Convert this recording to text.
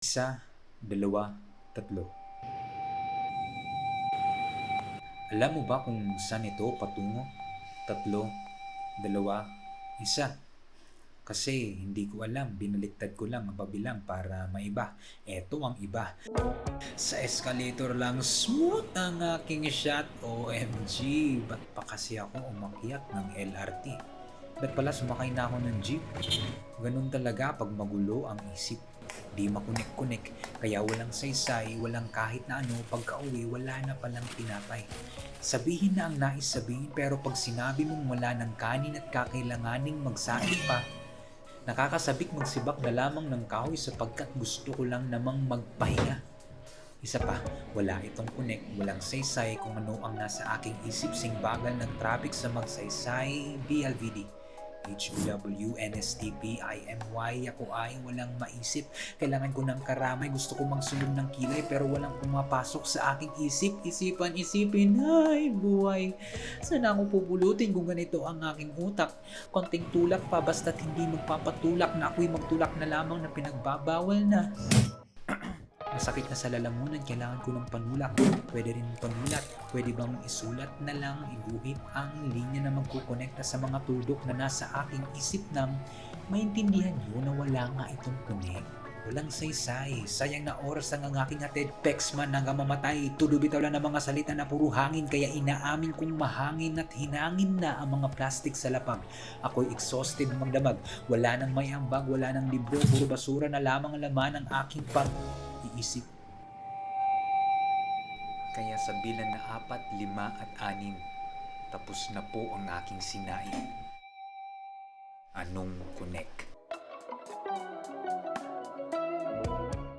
Isa, dalawa, tatlo. Alam mo ba kung saan ito patungo? Tatlo, dalawa, isa. Kasi hindi ko alam, binaliktad ko lang ang pabilang para maiba. Eto ang iba. Sa escalator lang smooth ang aking shot. OMG, ba't pa kasi ako umakyat ng LRT? Ba't pala sumakay na ako ng jeep? Ganun talaga pag magulo ang isip. Di makunik-kunik, kaya walang saysay, walang kahit na ano, pagka-uwi wala na palang tinapay. Sabihin na ang nais sabihin pero pag sinabi mong wala ng kanin at kakailanganing magsaing pa, nakakasabik magsibak na lamang ng kahoy sapagkat gusto ko lang namang magpahinga. Isa pa, wala itong kunik, walang saysay kung ano ang nasa aking isip sing bagal ng traffic sa magsaysay, BLVD. HBW, NSTP, IMY, ako ay walang maisip. Kailangan ko ng karamay, gusto ko magsunod ng kilay pero walang pumapasok sa aking isip. Isipin, ay buhay. Saan ako pupulutin kung ganito ang aking utak? Konting tulak pa basta't hindi magpapatulak na ako'y magtulak na lamang na pinagbabawal na. Masakit na sa lalamunan, kailangan ko ng panulak. Pwede rin panulat. Pwede bang isulat na lang, iguhit ang linya na magkukonekta sa mga tuldok na nasa aking isip nang maintindihan nyo na wala nga itong connect. Walang saysay. Sayang na oras ang aking atid. Pexman hanggang mamatay. Tudubitaw lang ng mga salita na puro hangin kaya inaamin kong mahangin at hinangin na ang mga plastic sa lapag. Ako'y exhausted magdamag. Wala nang may ambag, wala nang libro, puro basura na lamang ang laman ng aking pag-iisip. Kaya sa bilang na 4, 5 at 6, tapos na po ang aking sinain. Anong connect?